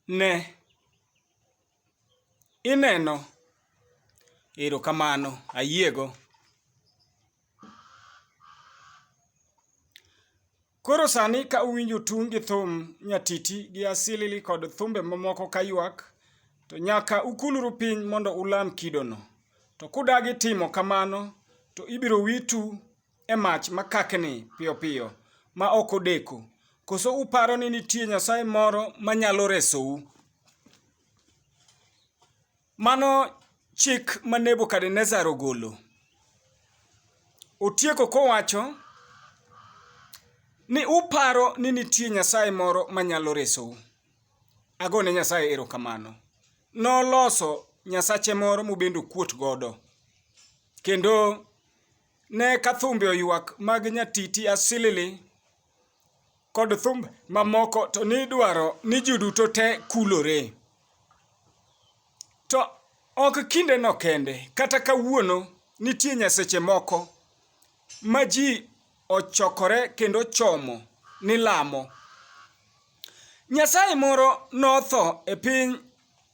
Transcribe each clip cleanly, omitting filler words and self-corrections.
Ne ineno, erokamano, ayiego. Koro sani ka uwinjo tung gi thum nyatiti gi asilili kod thumbe mamoko kayuak, to nyaka ukulru piny mondo ulam kidono. To kudagi timo kamano, to ibiro witu e mach makakni piyo piyo ma ok odeko. Koso uparo ni nitie Nyasaye moro manyalo resou. Mano chik ma Nebukadnezar ogolo. Otieko kowacho ni uparo ni nitie Nyasaye moro manyalo resou. Agone Nyasaye erokamano. Noloso Nyasache moro mubende kuot godo. Kendo ne ka thumbe oyuak mag nyatiti asilili kod thumbe mamoko to nidwaro ni juduto te kulore. To ok kinde no kende, kata kawuono nitie nyaseche moko ma ji ochokore kendo chomo ni lamo. Nyasaye moro notho e piny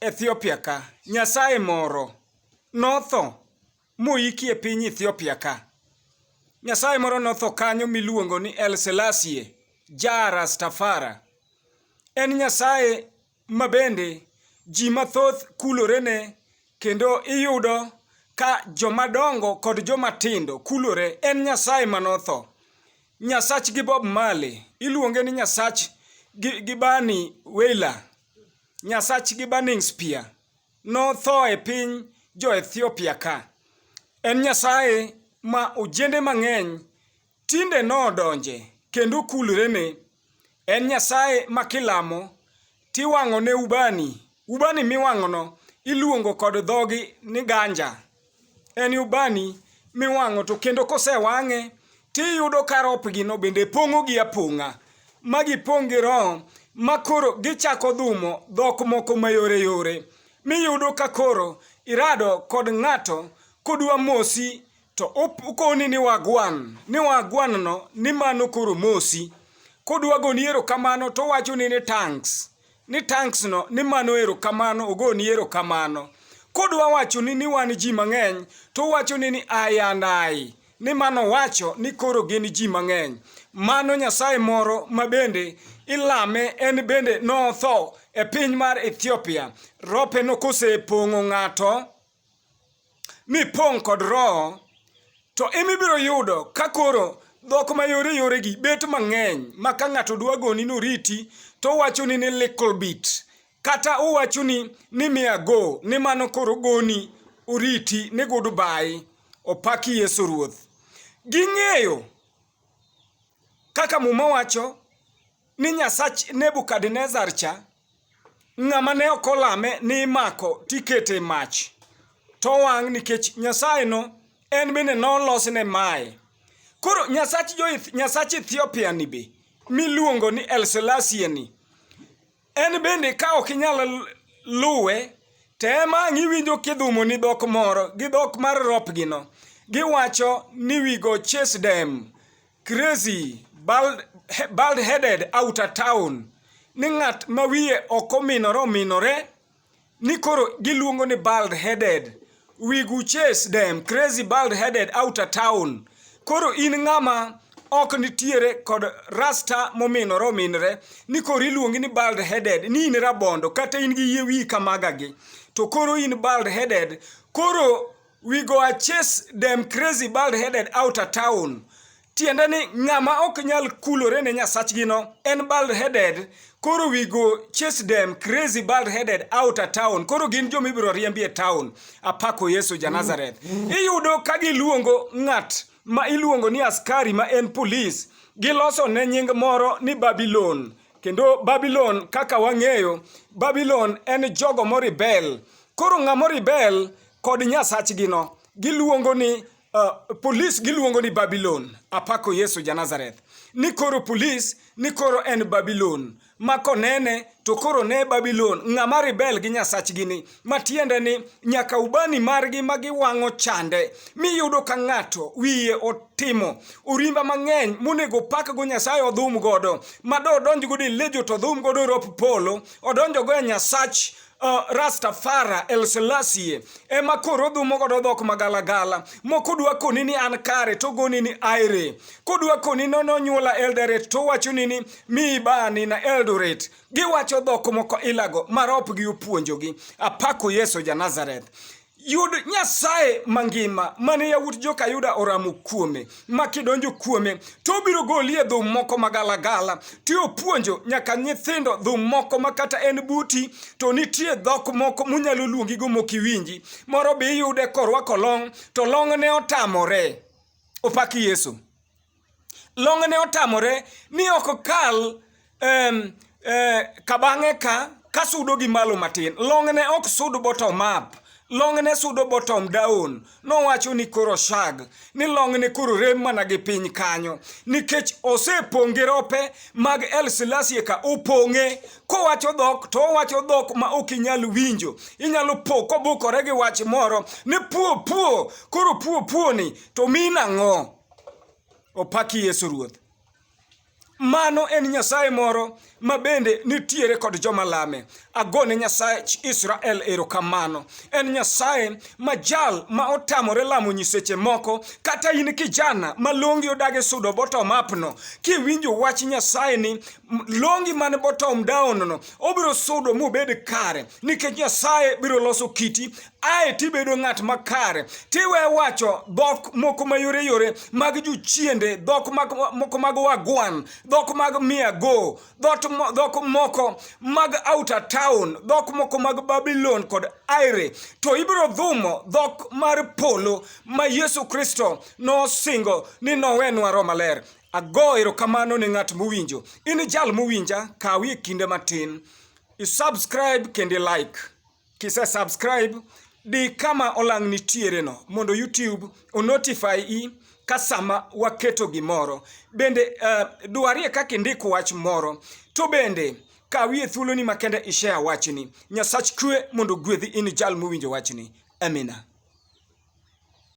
Ethiopia ka. Nyasaye moro notho moiki e piny Ethiopia ka. Nyasaye moro notho kanyo miluongo ni Elselasie, Rastafara. En Nyasaye mabende ji mathoth kulorene, kendo iyudo ka jomadongo kod jomatindo kulore. En Nyasaye manotho. Nyasach gi Bob Marley iluonge ni Nyasach gi Bani Wailer. Nyasach gi Burning Spear notho e piny jo Ethiopia ka. En Nyasaye ma ojende mang'eny tinde nodonje kendo kulrene. En Nyasaye ma kilamo tiwang'o ne ubani. Ubani miwang'ono iluongo kod dhogi ni ganja. En ubani miwang'o to kendo kosewang'e tiyudo ka ropgino bende pong'o gi apong'a. Magi pong' gi roho ma koro gichako dhumo dhok moko mayore yore. Miyudo ka koro irado kod ng'ato kodwa mosi to ukoni ni Waagwan. Ni Waagwan no ni mano koro mosi. Kodwa goni erokamano to wacho ni thanks. Ni thanks no ni mano erokamano, ogoni erokamano. Kodwa wacho ni wan ji mang'eny to wacho ni ai and ai. Ni mano wacho ni koro gin ji mang'eny. Mano Nyasaye moro mabende ilame, en bende notho e piny mar Ethiopia. Rope no kosepong'o ng'ato mipong' kod roho, to emibiro yudo ka koro dhok mayore yore gi bet mang'eny, ma ka ng'ato dwa goni noriti to wacho ni little bit, kata owacho ni mia go, ni mano koro goni oriti ni goodbye. Opaki Yesu Ruoth. Ging'eyo kaka muma wacho ni Nyasach Nebukadnezar cha, ng'ama ne okolame ni imako tikete mach to wang' nikech Nyasaye no en bende nolosne mae. Koro Nyasach Ethiopia ni be miluongo ni Elselasie ni, en bende ka ok inyal luwe, tema ng'iwinjo kidhumo ni dhok moro gi dhok mar ropgino. Giwacho ni we go chase them crazy bald-headed outer town. Ni ng'at ma wiye ok ominore ni koro giluongo ni bald-headed. We go chase them crazy bald-headed outer town. Koro in ng'ama ok nitiere kod rasta mominore ni koro iluongi ni bald-headed, ni in rabondo kata in gi yie wi kamagagi, to koro in bald-headed. Koro we go chase them crazy bald-headed outer town. Tiende ni ng'ama ok nyal kulore ne Nyasachgino en bald-headed. Koro we go chase them crazy bald-headed outer town. Koro gin jomibiro riembi e town. Apako Yesu Janazareth. Iyudo ka giluongo ng'at ma iluongo ni askari ma en police. Giloso ne nying moro ni Babylon. Kendo Babylon, kaka wang'eyo, Babylon en jogo moribel. Koro ng'ama ribel kod Nyasachgino giluongo ni police, giluongo ni Babylon. Apako Yesu Janazareth. Ni koro police, ni koro en Babylon. makonene to koro ne Babylon ng'ama rebel gi Nyasachgi ni, matiende ni nyaka ubani margi magiwang'o chande, miyudo ka ng'ato wiye otimo urimba mang'eny monego pak go Nyasaye odhum godo, mado odonj godo e lejo to odhum godo rop polo, odonjo go e Nyasach Rastafara Elselasie, ema koro dhumo godo dhok magalagala. Moko dwa koni ni an kare to goni ni aire, kodwa koni nono nyuola Eldoret to wacho ni mibani na Eldoret. Giwacho dhok moko ilago marop gi opuonjogi. Apako Yesu ja Nazareth. Yud Nyasaye mangima mane yawut joka Yuda oramo kuome, makidonjo kuome to biro goli e dhum moko magalagala, to opuonjo nyaka nyithindo dhum moko makata en buti to nitie dhok moko munyalo luongi go mokiwinji. Moro bi yude korwako long to long ne otamore. Opaki Yesu. Long ne otamore ni ok kal kabang'e ka sudo gi malo matin. Long ne ok sud bottom up. Long ne sudo bottom down. No wacho ni koro shag. Ni long ne koro rem mana gi piny kanyo. Nikech osepong'e rope mag Elselasie ka opong'e. Kowacho dhok to wacho dhok ma ok inyal winjo. Inyalo po kobukore gi wach moro ni puo. Koro puo ni to mina ng'o. Opaki Yesu Ruoth. Mano en Nyasaye moro mabende nitiere kod joma lame. Agone Nyasaye Israel erokamano. En Nyasaye majal ma otamore lamo nyiseche moko. Kata in kijana malongi odage sudo bottom up no, kiwinjo wach Nyasaye ni longi man bottom down no, obiro sudo mubed kare. Nikech Nyasaye biro loso kiti, ae tibedo ng'at makare. Tiwe wacho dhok moko mayore mag juchiende, dhok moko mag Waagwan, dhok mag miago, dhok moko mag outer town, dhok moko mag Babylon kod aire. To ibiro dhumo dhok mar polo ma Yesu Kristo no singo ni nowenwa Roho Maler. Ago erokamano ne ng'at mowinjo. In jal mowinja, kawi kinde matin. Subscribe kende like. Kise subscribe, di kama olang nitiere no, mondo YouTube o notify i kasama waketo gimoro. Bende duarie kaka indiko wach moro. To bende kawie thuolo ni makende ishare wachni. Nyasach kwe mondo gwedhi in jal mowinjo wachni. Amina.